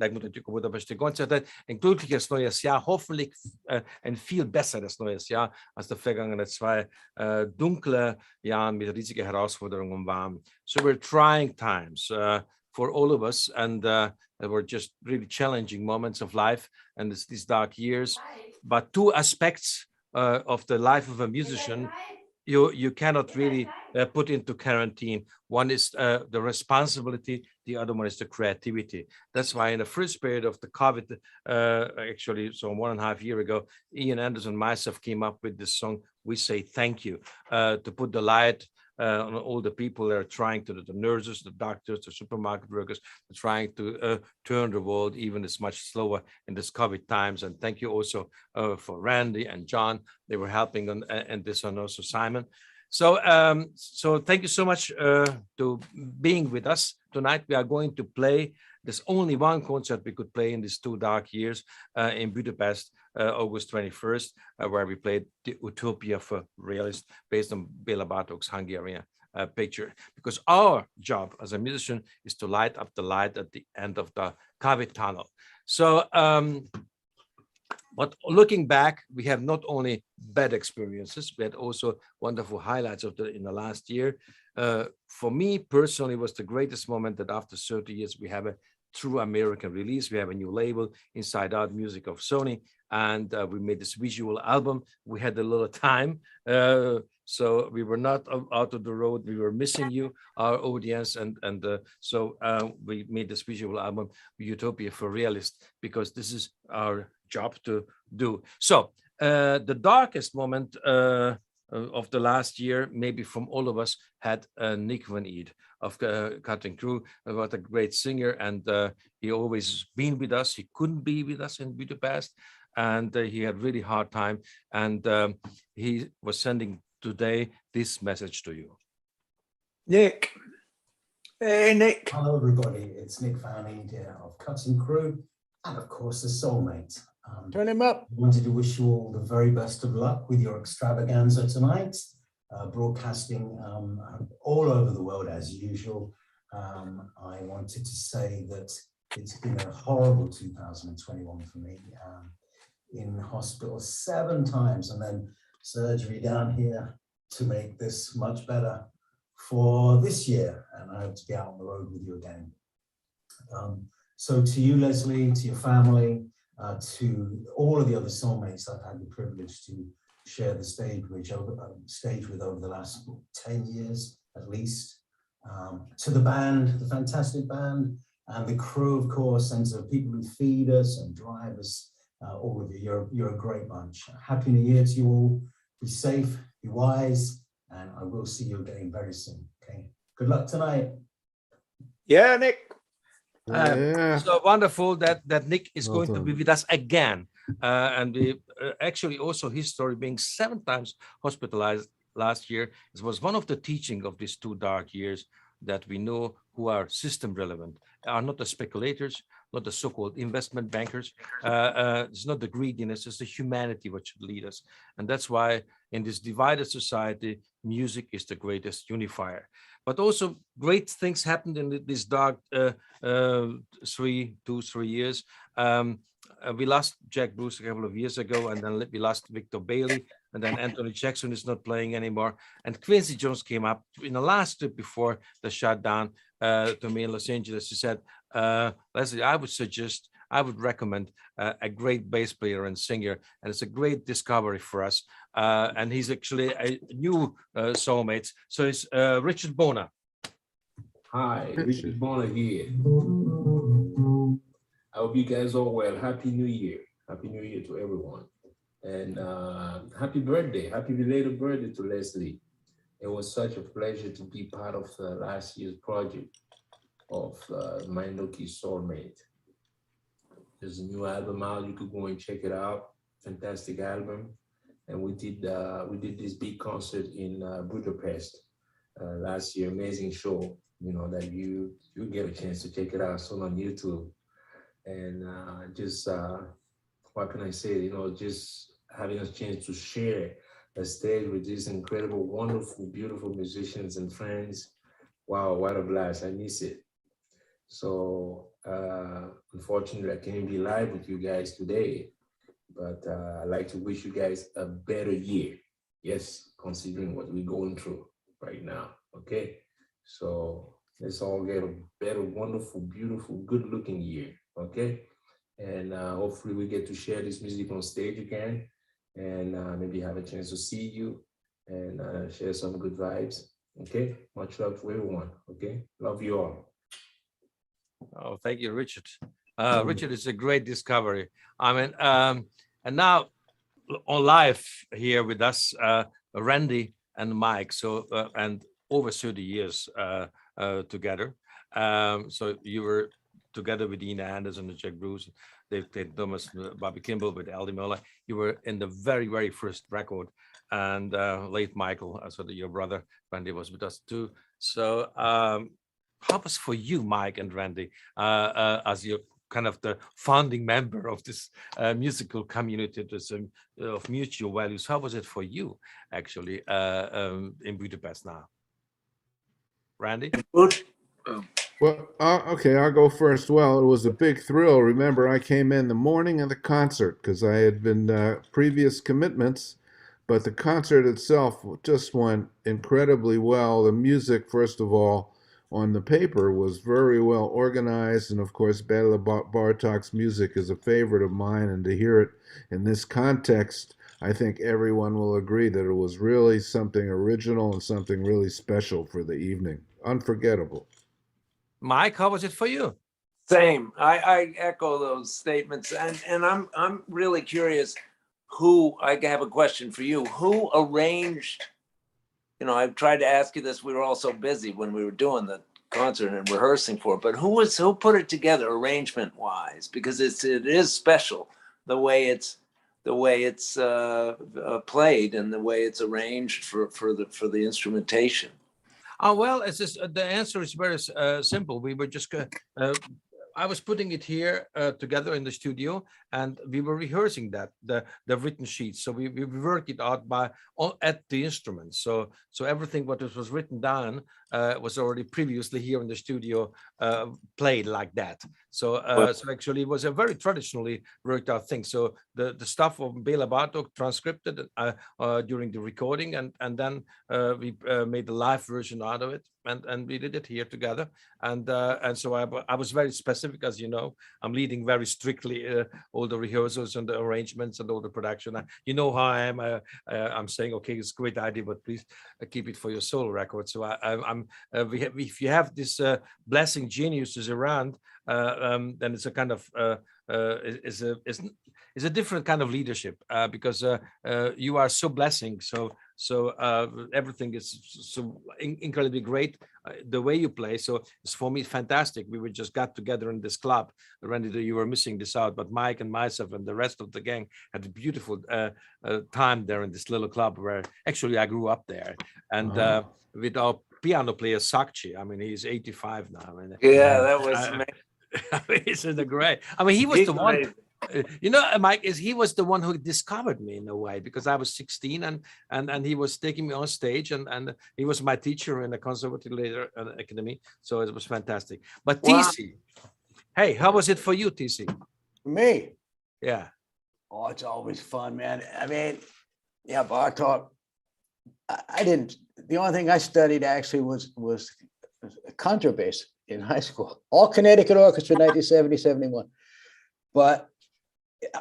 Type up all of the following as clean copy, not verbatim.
megmutatjuk a budapesti koncertet. Ein glückliches neues Jahr, hoffentlich ein viel besseres neues Jahr als die vergangenen 2 dunkle Jahren mit riesigen Herausforderungen waren. So we're trying times for all of us, and they were just really challenging moments of life, and it's these dark years. But 2 aspects of the life of a musician you cannot really put into quarantine. One is the responsibility, the other one is the creativity. That's why in the first period of the COVID, actually, so 1.5 years ago, Ian Anderson and myself came up with this song, We Say Thank You, to put the light on all the people that are trying to, the nurses, the doctors, the supermarket workers, trying to turn the world even as much slower in this COVID times. And thank you also for Randy and John. They were helping on and this one also Simon. So so thank you so much to being with us tonight. We are going to play. There's only one concert we could play in these 2 dark years in Budapest, August 21st, where we played the Utopia for Realists based on Béla Bartók's Hungarian picture. Because our job as a musician is to light up the light at the end of the COVID tunnel. So, but looking back, we have not only bad experiences, we had also wonderful highlights of in the last year. For me personally, was the greatest moment that after 30 years, we have a true American release. We have a new label, Inside Out Music of Sony, and we made this visual album. We had a little time, so we were not out of the road. We were missing you, our audience, and so we made this visual album, Utopia for Realists, because this is our job to do. So the darkest moment of the last year, maybe from all of us, had Nick Van Eed of Cutting Crew. What a great singer, and he always been with us. He couldn't be with us in Budapest, and he had really hard time, and he was sending today this message to you. Nick. Hey, Nick. Hello, everybody. It's Nick Van Eed here of Cutting Crew, and of course, the Soulmate. Turn him up. I wanted to wish you all the very best of luck with your extravaganza tonight, broadcasting all over the world as usual. I wanted to say that it's been a horrible 2021 for me. In hospital 7 times and then surgery down here to make this much better for this year. And I hope to be out on the road with you again. So to you, Leslie, to your family, to all of the other soulmates I've had the privilege to share the stage with over the last 10 years at least, to the band, the fantastic band, and the crew, of course, and to the people who feed us and drive us, all of you. You're a great bunch. Happy New Year to you all. Be safe, be wise, and I will see you again very soon. Okay. Good luck tonight. Yeah, Nick. So wonderful that Nick is going to be with us again, and we actually also his story being 7 times hospitalized last year. It was one of the teaching of these 2 dark years, that we know who are system relevant, are not the speculators, not the so-called investment bankers. It's not the greediness, it's the humanity which should lead us. And that's why in this divided society, music is the greatest unifier. But also great things happened in this dark 3 years. We lost Jack Bruce a couple of years ago, and then we lost Victor Bailey, and then Anthony Jackson is not playing anymore. And Quincy Jones came up in the last trip before the shutdown to me in Los Angeles. He said, Leslie, I would recommend a great bass player and singer, and it's a great discovery for us. And he's actually a new soulmate. So it's Richard Bona. Hi, Richard Bona here. I hope you guys are well. Happy New Year. Happy New Year to everyone. And happy birthday. Happy belated birthday to Leslie. It was such a pleasure to be part of last year's project of MANDOKI Soulmates. There's a new album out. You could go and check it out. Fantastic album. And we did this big concert in Budapest last year. Amazing show. You know that you get a chance to check it out soon on YouTube. And just what can I say? You know, just having a chance to share a stage with these incredible, wonderful, beautiful musicians and friends. Wow, what a blast! I miss it. So Unfortunately, I can't be live with you guys today, but I'd like to wish you guys a better year. Yes, considering what we're going through right now, okay? So let's all get a better, wonderful, beautiful, good-looking year, okay? And hopefully we get to share this music on stage again, and maybe have a chance to see you and share some good vibes, okay? Much love to everyone, okay? Love you all. Oh, thank you, Richard. Richard is a great discovery. I mean, and now on live here with us, Randy and Mike. So, and over 30 years together. So you were together with Ina Anderson and Jack Bruce, Dave Thomas, Bobby Kimball, with Aldi Miller. You were in the very, very first record. And late Michael, so your brother Randy was with us too. So how was for you, Mike and Randy, as you're kind of the founding member of this musical community of mutual values? How was it for you, actually, in Budapest now? Randy? Well, okay, I'll go first. Well, it was a big thrill. Remember, I came in the morning of the concert because I had been previous commitments, but the concert itself just went incredibly well. The music, first of all, on the paper was very well organized, and of course Bela Bartok's music is a favorite of mine, and to hear it in this context, I think everyone will agree that it was really something original and something really special for the evening. Unforgettable. Mike, how was it for you? Same. I echo those statements, and I'm really curious. I have a question for you. Who arranged? You know, I've tried to ask you this. We were all so busy when we were doing the concert and rehearsing for it. But who put it together, arrangement wise? Because it is special the way it's played and the way it's arranged for the instrumentation. Oh, well, it's just, the answer is very simple. We were just I was putting it here together in the studio, and we were rehearsing the written sheets. So we worked it out at the instruments. So everything what was written down was already previously here in the studio played like that. So actually it was a very traditionally worked out thing. So the stuff of Bela Bartok transcribed during the recording, and then we made the live version out of it, and we did it here together. And so I was very specific, as you know. I'm leading very strictly all the rehearsals and the arrangements and all the production. You know how I am. I'm saying, okay, it's a great idea, but please keep it for your solo record. So if you have this blessing geniuses around, then it's a kind of is a different kind of leadership because you are so blessing. So everything is so incredibly great. The way you play, so it's for me fantastic. We just got together in this club. Randy, you were missing this out, but Mike and myself and the rest of the gang had a beautiful time there in this little club where actually I grew up there. And with our piano player Sakchi, I mean, he's 85 now. Yeah, that was amazing. Isn't it great? I mean, he was the one. You know, Mike, he was the one who discovered me in a way, because I was 16 and he was taking me on stage, and he was my teacher in the Conservative Later Academy. So it was fantastic. But wow. TC, hey, how was it for you, TC? Me? Yeah. Oh, it's always fun, man. I mean, yeah, Bartok. I didn't. The only thing I studied actually was contrabass in high school. All Connecticut Orchestra, 1970, 71. But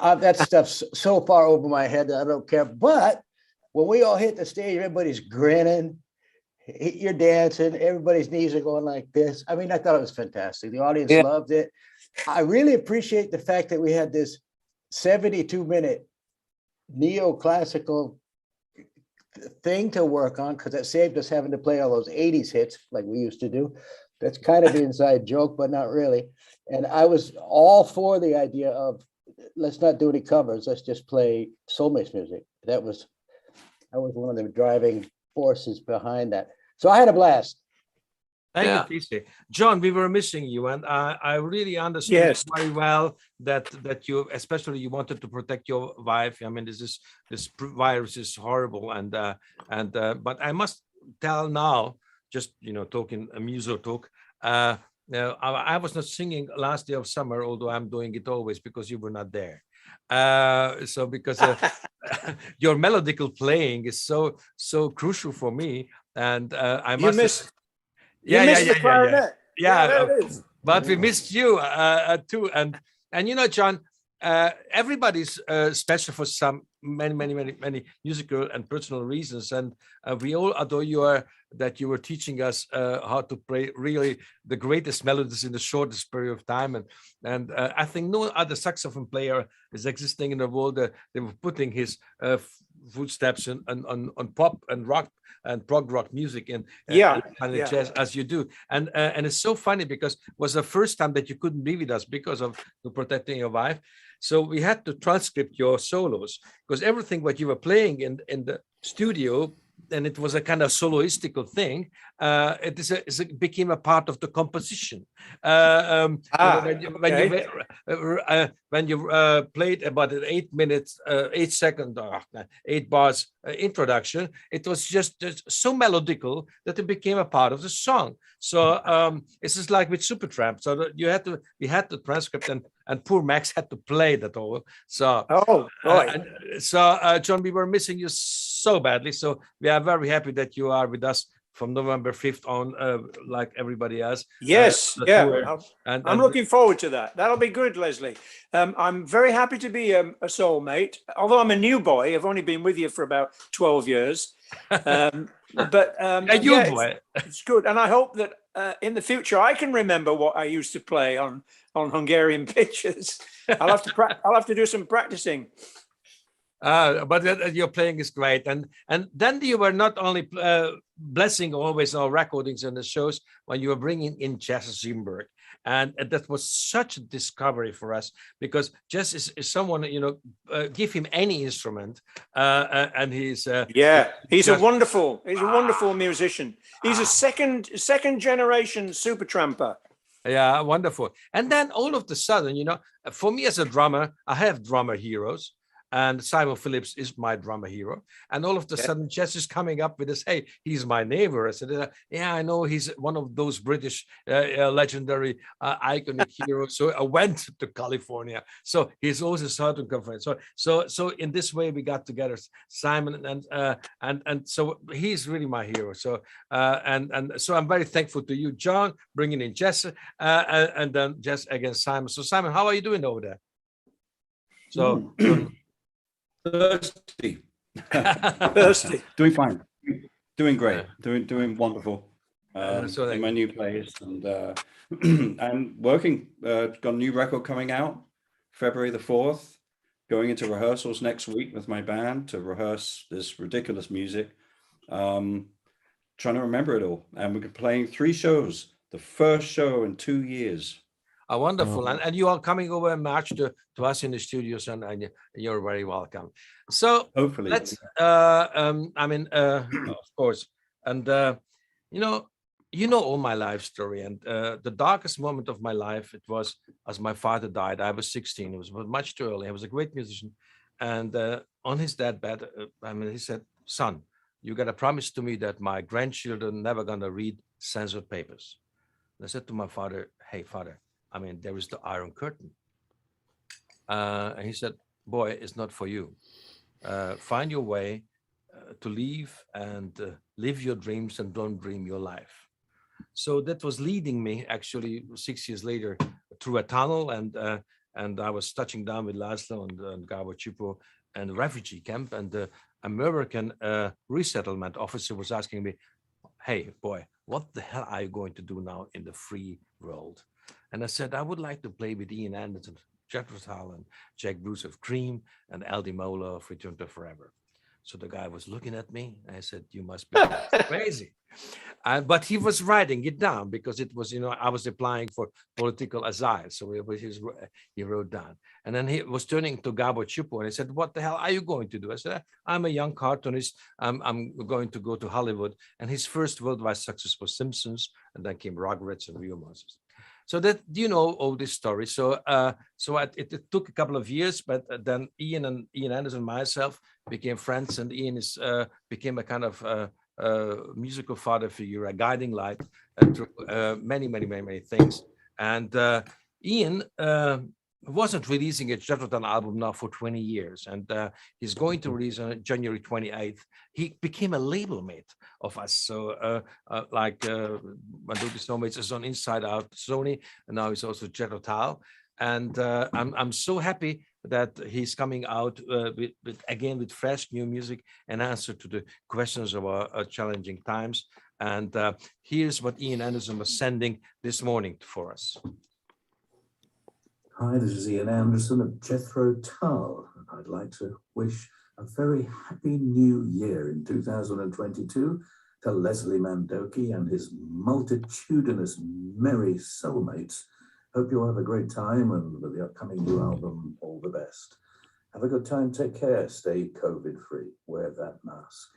that stuff's so far over my head that I don't care. But when we all hit the stage, everybody's grinning, you're dancing, everybody's knees are going like this. I mean, I thought it was fantastic. The audience loved it. I really appreciate the fact that we had this 72-minute neoclassical thing to work on, because that saved us having to play all those 80s hits like we used to do. That's kind of the inside joke, but not really. And I was all for the idea of, let's not do any covers, let's just play Soulmates music. That was one of the driving forces behind that. So I had a blast. Thank you, TC. John, we were missing you, and I really understood very well that you, especially you wanted to protect your wife. I mean, this virus is horrible, and but I must tell now, just talking a muso talk. Now, I was not singing Last Day of Summer, although I'm doing it always because you were not there. So because your melodical playing is so crucial for me, and I You must. missed. Yeah, You yeah, missed yeah, the yeah, yeah. clarinet. Yeah, there it is. but we missed you too, and you know, John, everybody's special for some many musical and personal reasons, and we all adore that you were teaching us how to play really the greatest melodies in the shortest period of time, and I think no other saxophone player is existing in the world that they were putting his footsteps on pop and rock and prog-rock music and jazz as you do, and it's so funny because it was the first time that you couldn't be with us because of the protecting your wife. So we had to transcript your solos because everything what you were playing in the studio, and it was a kind of soloistical thing. It became a part of the composition. When you played about an 8 minutes, 8 second, 8 bars introduction, it was just so melodical that it became a part of the song. So it's just like with Supertramp. So that we had to transcript, and poor Max had to play that all. So John, we were missing you so badly. So we are very happy that you are with us from November 5th on, like everybody else. Yes, yeah. I'm looking forward to that. That'll be good, Leslie. I'm very happy to be a soulmate. Although I'm a new boy, I've only been with you for about 12 years. But boy. It's good, and I hope that in the future I can remember what I used to play on Hungarian pitches. I'll have to do some practicing. But your playing is great, and then you were not only blessing always our recordings and the shows when you were bringing in Jess Zimberg, and that was such a discovery for us because Jess is someone, you know, give him any instrument, and he's a wonderful musician. He's a second generation Supertramper. Yeah, wonderful. And then all of a sudden, you know, for me as a drummer, I have drummer heroes. And Simon Phillips is my drummer hero. And all of a sudden, Jess is coming up with this, hey, he's my neighbor. I said, yeah, I know he's one of those British legendary iconic heroes. So I went to California. So he's also Southern California. So in this way, we got together, Simon, and so he's really my hero. So and so I'm very thankful to you, John, bringing in Jess, and then Jess against Simon. So Simon, how are you doing over there? So. Thirsty. Doing fine. Doing great. Doing wonderful. In my new place and and working. Got a new record coming out February the 4th. Going into rehearsals next week with my band to rehearse this ridiculous music. Trying to remember it all. And we're playing 3 shows. The first show in 2 years. Wonderful. And you are coming over in March to us in the studios, and you're very welcome. So hopefully let's of course, and you know all my life story, and the darkest moment of my life, it was as my father died. I was 16. It was much too early. I was a great musician, and on his deathbed, he said, son, you got to promise to me that my grandchildren never gonna read censored papers. And I said to my father, hey father, there is the Iron Curtain. And he said, boy, it's not for you. Find your way to leave and live your dreams and don't dream your life. So that was leading me actually 6 years later through a tunnel, and I was touching down with Laszlo and Gabo Chupo and a refugee camp, and the American resettlement officer was asking me, hey boy, what the hell are you going to do now in the free world? And I said, I would like to play with Ian Anderson, Jethro Tull, and Jack Bruce of Cream, and Al Di Meola of Return to Forever. So the guy was looking at me. And I said, you must be crazy. But he was writing it down because it was, I was applying for political asylum. So he wrote down. And then he was turning to Gabo Chupo and he said, what the hell are you going to do? I said, I'm a young cartoonist. I'm going to go to Hollywood. And his first worldwide success was Simpsons. And then came Rugrats and Real Monsters. So that, all this story. So it took a couple of years, but then Ian Anderson and myself became friends, and Ian became a kind of musical father figure, a guiding light through many things. And Ian wasn't releasing a shuttered album now for 20 years, and he's going to release on January 28th. He became a label mate of us. So like MANDOKI SOULMATES is on Inside Out Sony, and now he's also Jerotal. And I'm so happy that he's coming out with fresh new music and answer to the questions of our challenging times. And here's what Ian Anderson was sending this morning for us. Hi, this is Ian Anderson of Jethro Tull. I'd like to wish a very happy new year in 2022 to Leslie Mandoki and his multitudinous merry soulmates. Hope you'll have a great time, and with the upcoming new album, all the best. Have a good time, take care, stay COVID-free, wear that mask.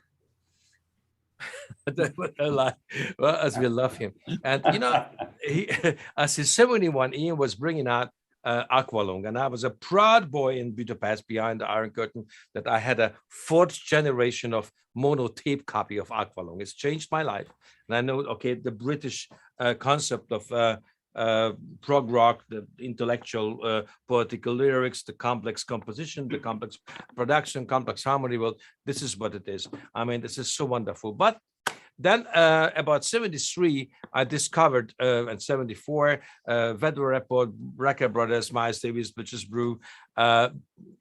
Well, as we love him. And, you know, as his 71, Ian was bringing out Aqualung, and I was a proud boy in Budapest behind the Iron Curtain that I had a 4th generation of mono tape copy of Aqualung. It's changed my life. And I know, okay, the British concept of prog rock, the intellectual poetical lyrics, the complex composition, the complex production, complex harmony. Well, this is what it is. I mean, this is so wonderful. But then about 73, I discovered, and 74, Vedra Report, Record Brothers, Miles Davis, Bitches Brew,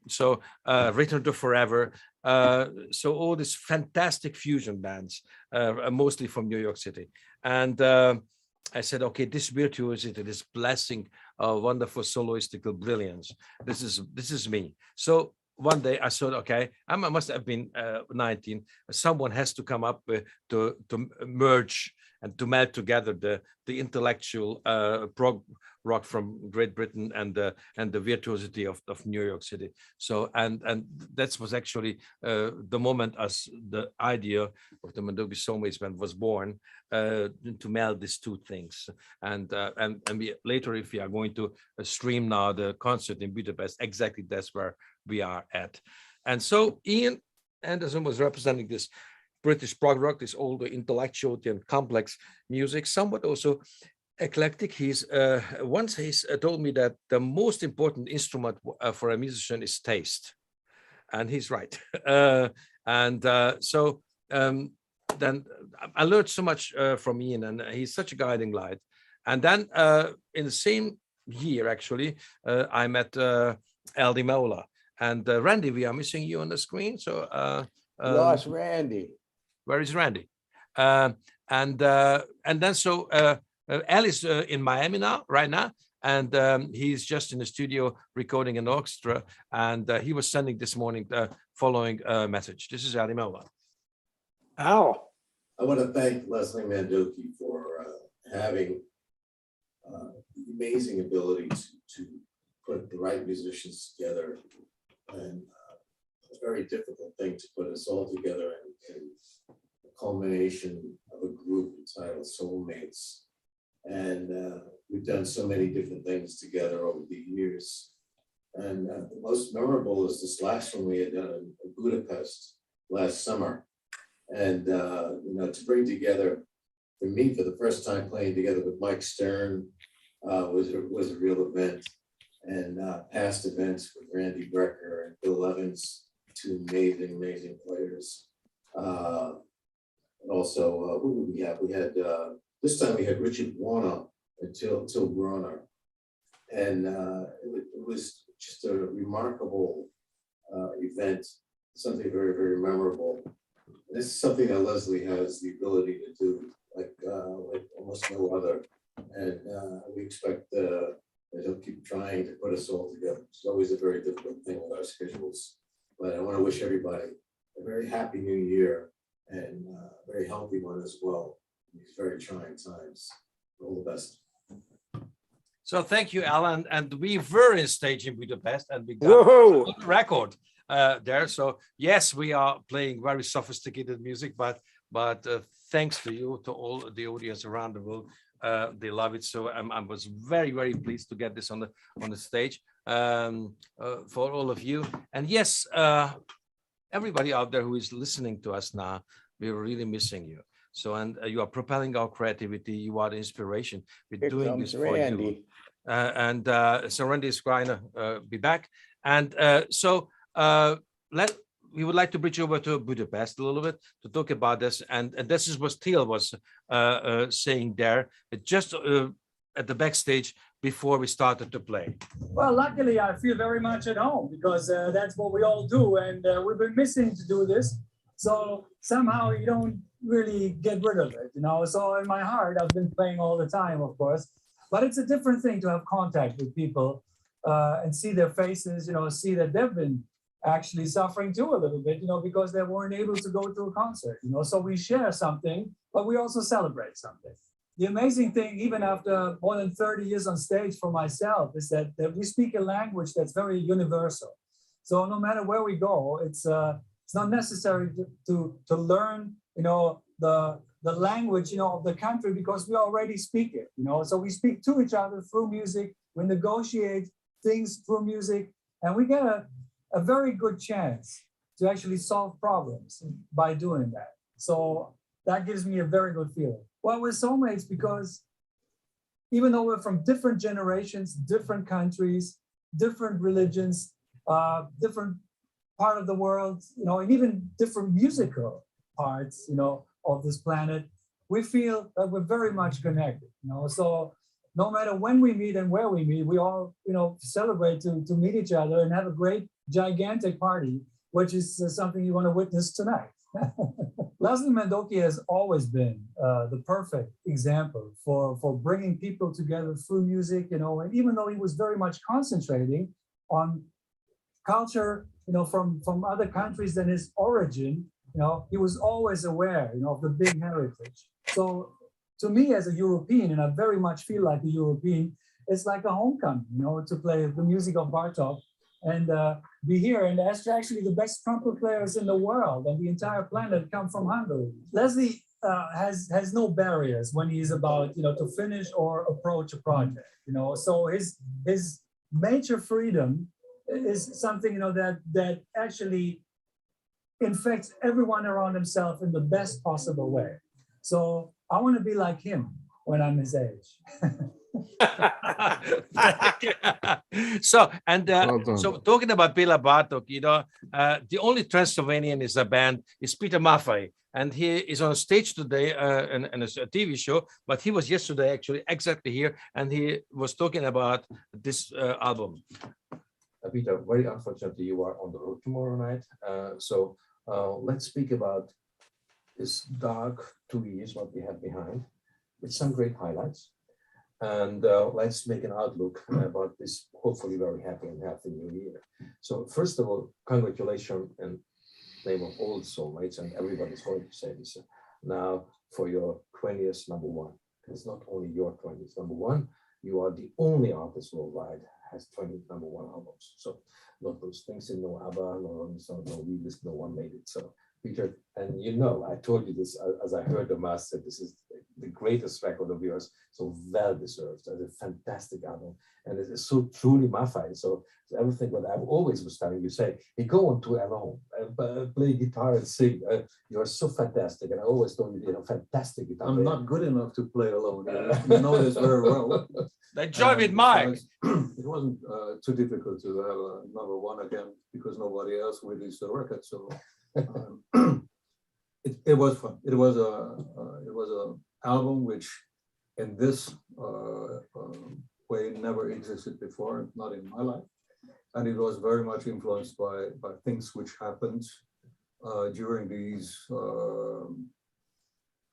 so Return to Forever. So all these fantastic fusion bands, mostly from New York City. And I said, okay, this virtuosity, this blessing of wonderful soloistical brilliance, this is me. So one day I thought, okay, I must have been 19. Someone has to come up to merge and to melt together the intellectual prog rock from Great Britain and the virtuosity of New York City. So and that was actually the moment as the idea of the MANDOKI SOULMATES band was born, to meld these two things. And we later, if we are going to stream now the concert in Budapest, exactly that's where we are at. And so Ian Anderson was representing this British prog rock, this older intellectual and complex music, somewhat also eclectic. He's once he's told me that the most important instrument for a musician is taste, and he's right. So then I learned so much from Ian, and he's such a guiding light. And then in the same year, actually, I met Aldi Mola and Randy. We are missing you on the screen. So lost Randy. Where is Randy? And then so Al is in Miami now, right now, and he's just in the studio recording an orchestra. And he was sending this morning the following message. This is Ali Mola. Al. I want to thank Leslie Mandoki for having the amazing ability to put the right musicians together, and a very difficult thing to put us all together in the culmination of a group entitled Soulmates. And we've done so many different things together over the years. And the most memorable is this last one we had done in Budapest last summer. And you know, to bring together, for me, for the first time playing together with Mike Stern was a real event. And past events with Randy Brecker and Bill Evans, two amazing players. And also, who did we have? We had this time we had Richard Warner and Till Brunner, and it was just a remarkable event, something very memorable. And this is something that Leslie has the ability to do, like almost no other, and we expect that he'll keep trying to put us all together. It's always a very difficult thing with our schedules, but I want to wish everybody a very happy new year and a very healthy one as well in these very trying times. All the best. So thank you, Alan. And we were in stage in Budapest, and we got a record there. So yes, we are playing very sophisticated music, but thanks to you, to all the audience around the world, they love it. So I was very pleased to get this on the stage for all of you. And yes, everybody out there who is listening to us now, we're really missing you. So, and you are propelling our creativity. You are the inspiration. We're Here doing comes this for Randy. you. So Randy is going to be back. And we would like to bridge over to Budapest a little bit to talk about this. And this is what Thiel was saying there, just at the backstage before we started to play. Well, luckily, I feel very much at home because that's what we all do. And we've been missing to do this. So somehow you don't really get rid of it, you know. So in my heart, I've been playing all the time, of course. But it's a different thing to have contact with people and see their faces, you know, see that they've been actually suffering too a little bit, you know, because they weren't able to go to a concert, you know. So we share something, but we also celebrate something. The amazing thing, even after more than 30 years on stage for myself, is that we speak a language that's very universal. So no matter where we go, it's not necessary to learn, you know, the language, you know, of the country, because we already speak it, you know. So we speak to each other through music, we negotiate things through music, and we get a very good chance to actually solve problems by doing that. So that gives me a very good feeling. Well, we're soulmates because even though we're from different generations, different countries, different religions, different part of the world, you know, and even different musical parts, you know, of this planet, we feel that we're very much connected, you know. So no matter when we meet and where we meet, we all, you know, celebrate to meet each other and have a great, gigantic party, which is something you want to witness tonight. Leslie Mandoki has always been the perfect example for bringing people together through music, you know, and even though he was very much concentrating on culture, you know, from other countries than his origin, you know, he was always aware, you know, of the big heritage. So to me as a European, and I very much feel like a European, it's like a homecoming, you know, to play the music of Bartók and be here. And that's actually the best trumpet players in the world and the entire planet come from Hungary. Leslie has no barriers when he's about, you know, to finish or approach a project, you know. So his major freedom is something, you know, that actually infects everyone around himself in the best possible way. So I want to be like him when I'm his age. So Well so talking about Béla Bartók, you know, the only Transylvanian is a band is Peter Maffay, and he is on stage today in a TV show, but he was yesterday actually exactly here, and he was talking about this album. Peter, very unfortunately, you are on the road tomorrow night. So let's speak about this dark 2 years, what we have behind, with some great highlights. And let's make an outlook about this hopefully very happy and healthy new year. So first of all, congratulations in the name of all soulmates, and everybody's going to say this now for your 20th number one. It's not only your 20th number one, you are the only artist worldwide has 20 number one albums. So not those things in no ABBA, no Rolling Stones, no Weebless, no one made it. So Peter, and you know, I told you this as I heard the master, this is the greatest record of yours, so well deserved. It's a fantastic album, and it is so truly Maffay. So everything what I've always was telling you, say, hey, go on tour alone, play guitar and sing. You're so fantastic, and I always told you did a fantastic guitar. I'm not good enough to play alone. You know this very well. Then join with Mike. It wasn't too difficult to have a number one again because nobody else released the record. So it was fun. It was a album which, in this way, never existed before, not in my life, and it was very much influenced by things which happened during these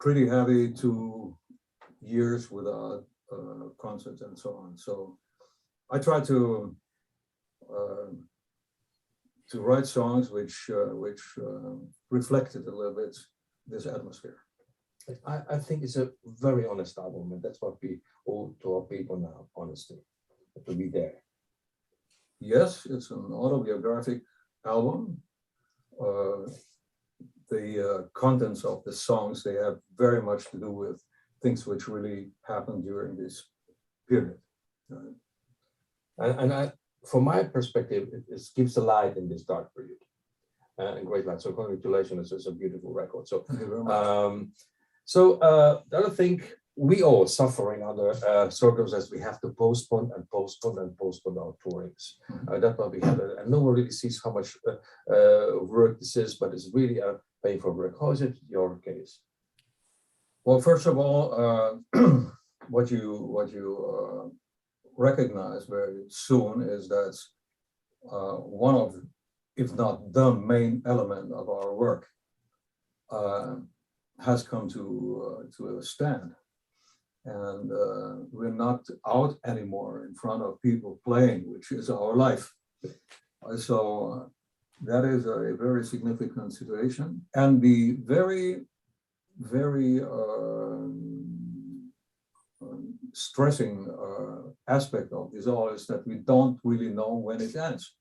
pretty heavy 2 years without concerts and so on. So I tried to write songs which reflected a little bit this atmosphere. I think it's a very honest album, and that's what we owe to our people now, honesty, to be there. Yes, it's an autobiographic album. The contents of the songs, they have very much to do with things which really happened during this period. And from my perspective, it gives a light in this dark period. and great light. So congratulations, it's a beautiful record. So, Thank you very much. the other thing, we all suffering under circumstances, we have to postpone and postpone and postpone our tourings. That's why we have it, and no one really sees how much work this is, but it's really a painful work. How is it your case? Well, first of all, what you recognize very soon is that one of, if not the main element of our work, has come to a stand. And we're not out anymore in front of people playing, which is our life. So that is a very significant situation. And the very, very stressing aspect of this all is that we don't really know when it ends.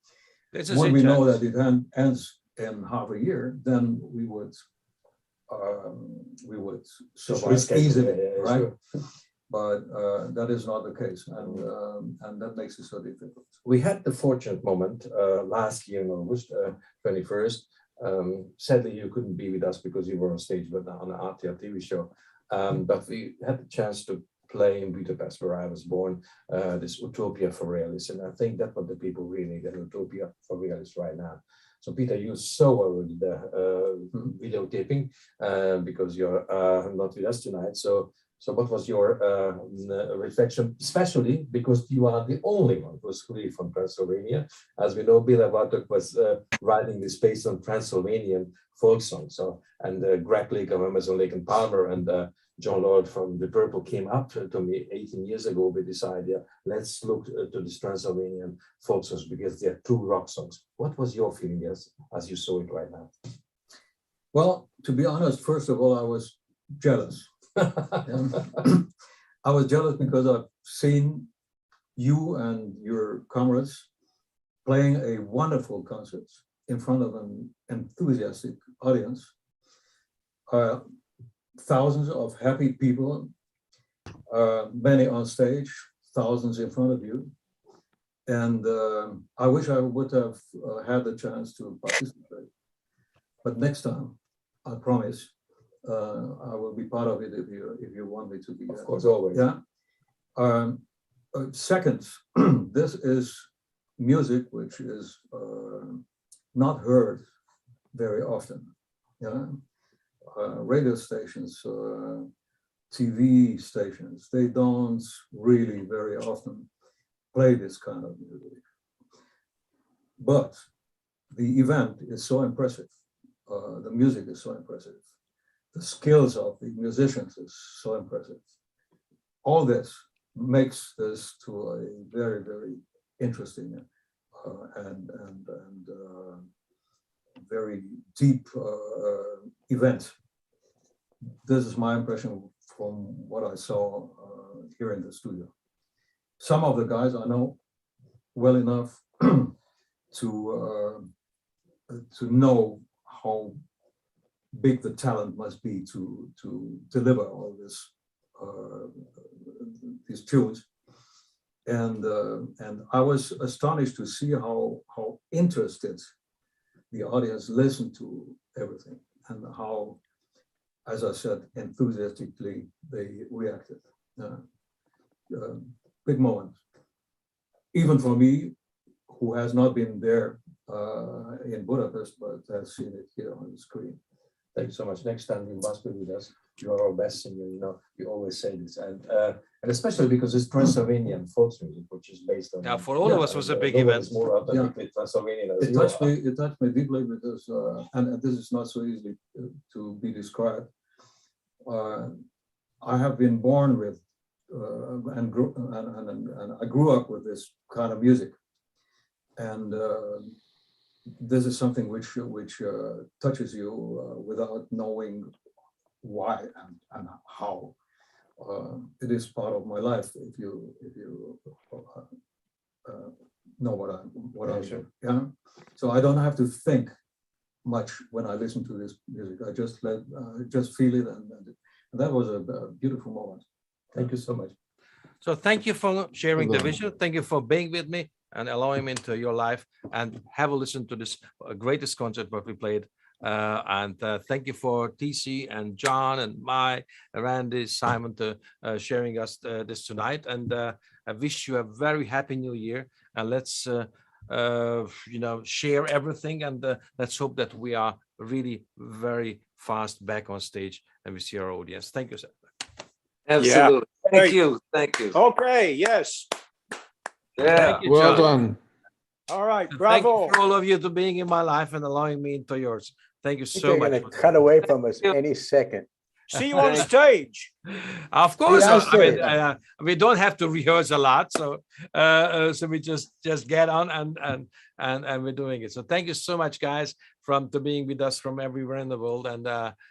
When we know that it ends in half a year, then we would survive easily, right? But that is not the case, and that makes it so difficult. We had the fortunate moment last year in August 21st. Sadly, you couldn't be with us because you were on stage, but on an RTL TV show. But we had the chance to play in Budapest, where I was born, this Utopia for Realists, and I think that's what the people really need, an Utopia for Realists right now. So Peter, you saw already the videotaping because you're not with us tonight. So what was your reflection, especially because you are the only one who's really from Transylvania? As we know, Béla Bartók was writing this based on Transylvanian folk songs. So, and Greg Lake of Amazon Lake and Palmer and John Lord from The Purple came up to me 18 years ago with this idea, let's look to this Transylvanian folk songs because they are two rock songs. What was your feeling as you saw it right now? Well, to be honest, first of all, I was jealous. I was jealous because I've seen you and your comrades playing a wonderful concert in front of an enthusiastic audience. Thousands of happy people, many on stage, thousands in front of you. And I wish I would have had the chance to participate. But next time, I promise, I will be part of it if you want me to be. Of course, always. Yeah. Second, this is music which is not heard very often. Yeah. Radio stations, TV stations, they don't really very often play this kind of music. But the event is so impressive. The music is so impressive. The skills of the musicians is so impressive. All this makes this to a very, very interesting and very deep event. This is my impression from what I saw here in the studio. Some of the guys I know well enough to know how big the talent must be to deliver all this these tunes, and I was astonished to see how interested the audience listened to everything and how, as I said, enthusiastically they reacted. Big moment, even for me, who has not been there in Budapest, but has seen it here on the screen. Thank you so much. Next time you must be with us. You are our best singer, you know, you always say this. And especially because it's Transylvanian folk music, which is based on... Yeah, for all of us was a big event. More authentically Transylvanian as it touched me deeply because, and this is not so easy to be described. I have been born with, and I grew up with this kind of music. And this is something which touches you without knowing why and how. It is part of my life. If you know what I sure. Yeah. So I don't have to think much when I listen to this music. I just feel it, and that was a beautiful moment. Thank you so much. So thank you for sharing the vision. Thank you for being with me. and allowing me into your life and have a listen to this greatest concert what we played. And thank you for TC and John and Randy, Simon to sharing us this tonight. And I wish you a very happy new year. And let's share everything, and let's hope that we are really very fast back on stage and we see our audience. Thank you, sir. Absolutely. Yeah. Thank you. Okay, yes. Yeah. You, Well John. done. All right, Thank bravo. you for all of you to being in my life and allowing me into yours. Thank you I think so they're much. gonna cut away from us any second. See you on stage. Of course, Yeah, I mean, we don't have to rehearse a lot, so so we just get on and we're doing it. So thank you so much, guys, to being with us from everywhere in the world, and